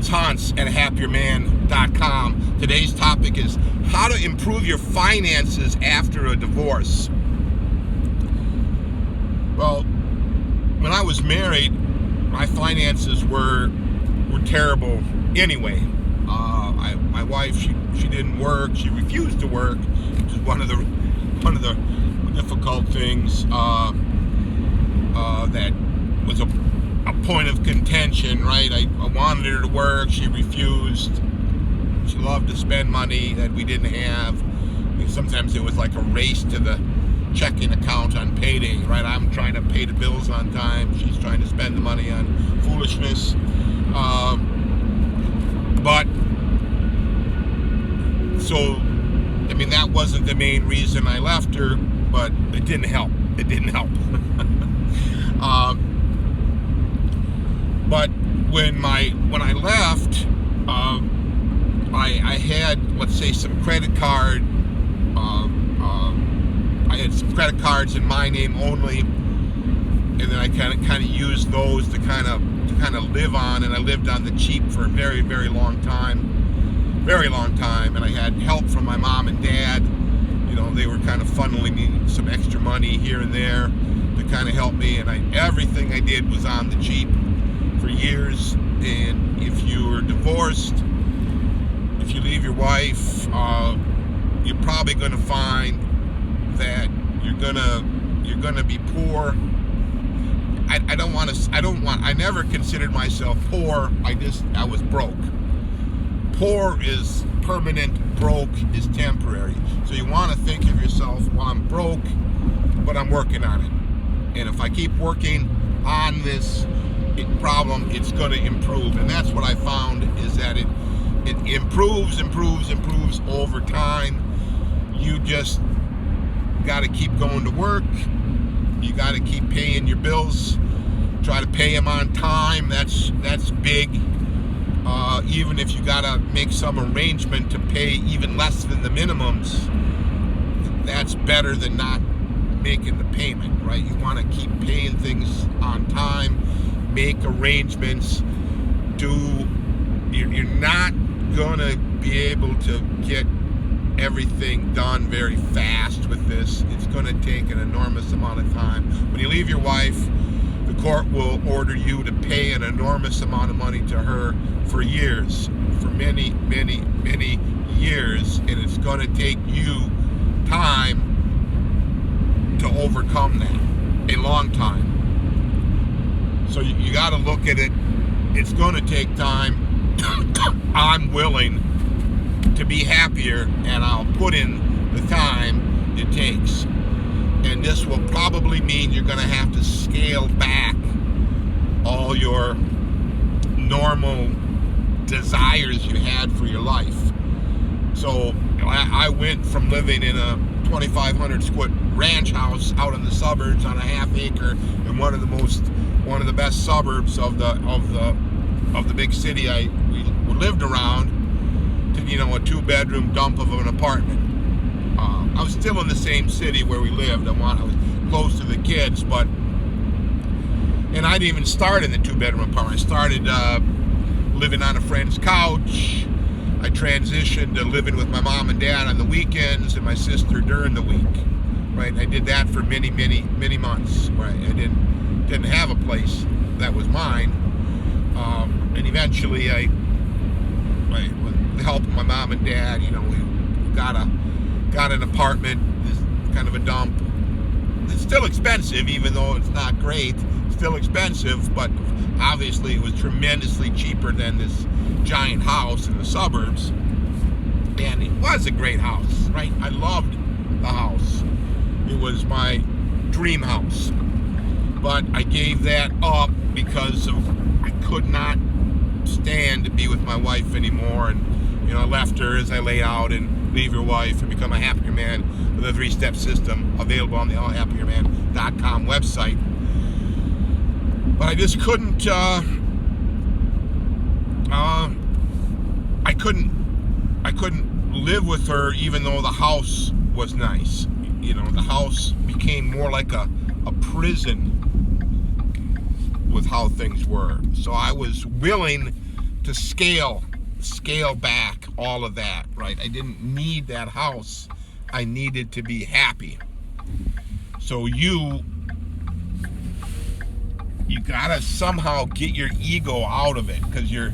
it's Hans at happierman.com. Today's topic is how to improve your finances after a divorce. Well, when I was married, my finances were terrible anyway. My wife, she didn't work. She refused to work, which is one of the difficult things that was a point of contention, right? I wanted her to work. She refused. She loved to spend money that we didn't have. I mean, sometimes it was like a race to the checking account on payday, right? I'm trying to pay the bills on time. She's trying to spend the money on foolishness. But so, I mean, that wasn't the main reason I left her, but it didn't help. It didn't help. But when I left, I had, let's say, some credit card. I had some credit cards in my name only, and then I kind of used those to kind of live on, and I lived on the cheap for a very, very long time. And I had help from my mom and dad. You know, they were kind of funneling me some extra money here and there to kind of help me, and everything I did was on the cheap for years. And if you're divorced, if you leave your wife, you're probably going to find that you're gonna be poor. I never considered myself poor. I was broke. Poor is permanent, broke is temporary. So you want to think of yourself, well, I'm broke, but I'm working on it. And if I keep working on this problem, it's going to improve. And that's what I found, is that it improves over time. You just got to keep going to work. You got to keep paying your bills. Try to pay them on time. That's big. Even if you got to make some arrangement to pay even less than the minimums, that's better than not making the payment, right? You want to keep paying things on time. Make arrangements. You're not gonna be able to get everything done very fast with this. It's going to take an enormous amount of time. When you leave your wife, the court will order you to pay an enormous amount of money to her for years, for many, many, many years, and it's going to take you time to overcome that, a long time. So you got to look at it. It's going to take time. I'm willing to be happier, and I'll put in the time it takes. And this will probably mean you're going to have to scale back all your normal desires you had for your life. So I went from living in a 2,500 square ranch house out in the suburbs on a half acre in one of the best suburbs of the big city we lived around, to, you know, a 2-bedroom dump of an apartment. I was still in the same city where we lived. I was close to the kids, and I didn't even start in the 2-bedroom apartment. I started living on a friend's couch. I transitioned to living with my mom and dad on the weekends and my sister during the week. Right, I did that for many, many, many months. Right, I didn't have a place that was mine, and eventually with the help of my mom and dad, you know, we got an apartment. It's kind of a dump. It's still expensive, even though it's not great. It's still expensive, but obviously it was tremendously cheaper than this giant house in the suburbs. And it was a great house, right? I loved the house. It was my dream house. But I gave that up because I could not stand to be with my wife anymore. And, you know, I left her, as I lay out, and leave your wife and become a happier man with a 3-step system available on the allhappierman.com website. But I just couldn't, I couldn't live with her, even though the house was nice. You know, the house became more like a prison with how things were. So I was willing to scale back all of that, right? I didn't need that house. I needed to be happy. So you gotta somehow get your ego out of it, because you're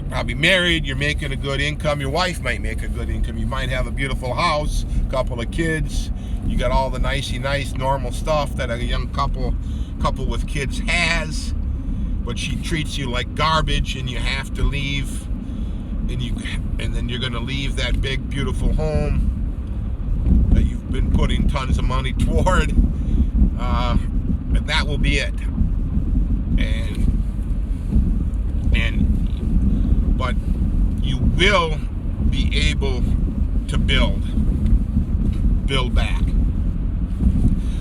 probably married, you're making a good income, your wife might make a good income, you might have a beautiful house, a couple of kids, you got all the nice normal stuff that a young couple with kids has, but she treats you like garbage, and you have to leave, and then you're going to leave that big beautiful home that you've been putting tons of money toward, and that will be it. But you will be able to build back.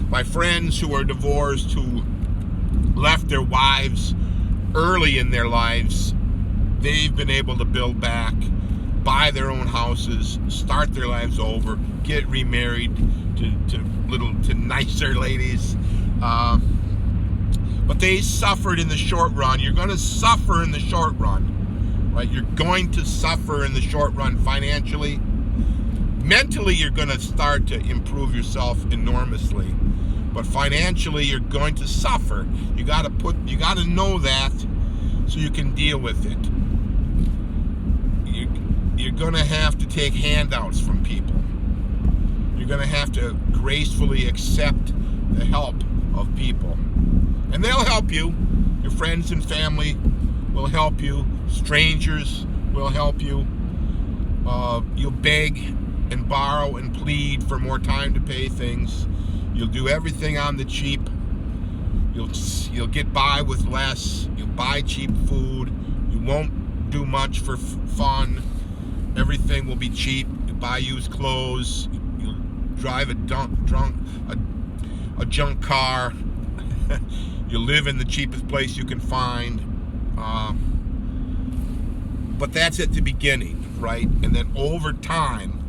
My friends who are divorced, who left their wives early in their lives, they've been able to build back, buy their own houses, start their lives over, get remarried to nicer ladies. But they suffered in the short run. You're going to suffer in the short run, right? You're going to suffer in the short run financially. Mentally, you're going to start to improve yourself enormously. But financially, you're going to suffer. You got to know that so you can deal with it. You're going to have to take handouts from people. You're going to have to gracefully accept the help of people. And they'll help you. Your friends and family will help you. Strangers will help you. You'll beg and borrow and plead for more time to pay things. You'll do everything on the cheap. You'll get by with less. You'll buy cheap food. You won't do much for fun. Everything will be cheap. You buy used clothes. You'll drive a junk car. You live in the cheapest place you can find. But that's at the beginning, right? And then over time,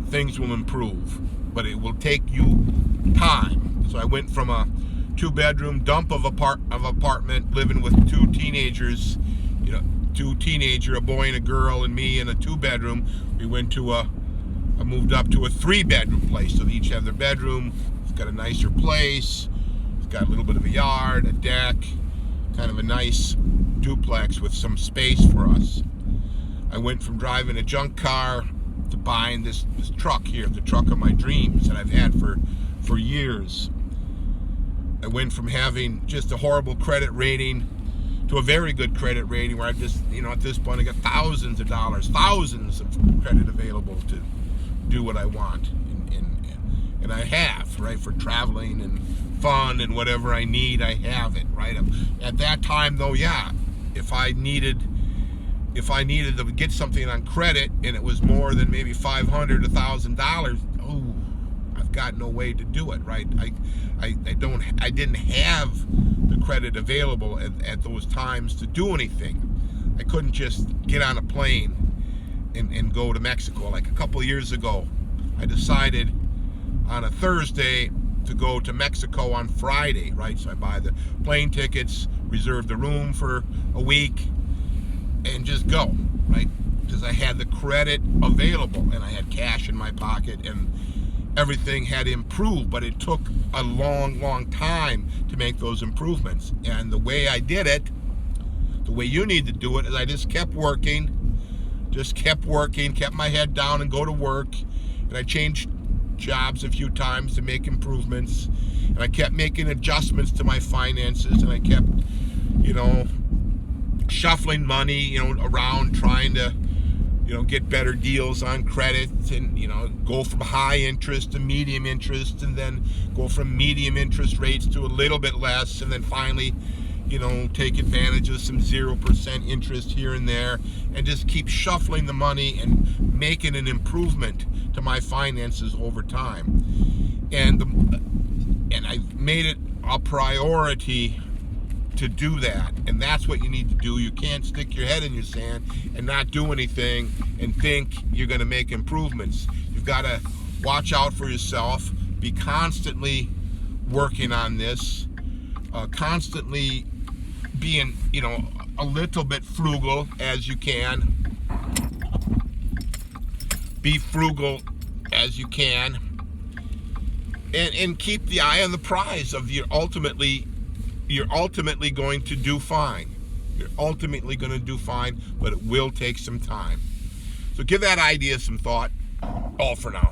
things will improve. But it will take you time. So I went from a 2-bedroom dump of apartment, living with two teenagers, a boy and a girl, and me in a 2-bedroom. I moved up to a 3-bedroom place, so they each have their bedroom. It's got a nicer place. It's got a little bit of a yard, a deck, kind of a nice duplex with some space for us. I went from driving a junk car to buying this truck here, the truck of my dreams that I've had for years. I went from having just a horrible credit rating to a very good credit rating, where I've just, at this point, I got thousands of dollars, thousands of credit available to do what I want. And I have, right, for traveling and fun and whatever I need, I have it, right? At that time, though, yeah, if I needed to get something on credit and it was more than maybe $500, $1,000, I've got no way to do it, right? I didn't have the credit available at those times to do anything. I couldn't just get on a plane and go to Mexico. Like a couple of years ago, I decided on a Thursday to go to Mexico on Friday, right? So I buy the plane tickets, reserve the room for a week, and just go, right? Because I had the credit available and I had cash in my pocket and everything had improved, but it took a long time to make those improvements. And the way I did it, the way you need to do it, is I just kept working, kept my head down and go to work, and I changed jobs a few times to make improvements, and I kept making adjustments to my finances, and I kept, shuffling money, around, trying to, get better deals on credit, and, go from high interest to medium interest, and then go from medium interest rates to a little bit less, and then finally, take advantage of some 0% interest here and there, and just keep shuffling the money and making an improvement to my finances over time. And I made it a priority to do that, and that's what you need to do. You can't stick your head in your sand and not do anything and think you're going to make improvements. You've got to watch out for yourself, be constantly working on this, constantly being, a little bit frugal as you can. Be frugal as you can. And keep the eye on the prize of you're ultimately going to do fine. You're ultimately going to do fine, but it will take some time. So give that idea some thought. All for now.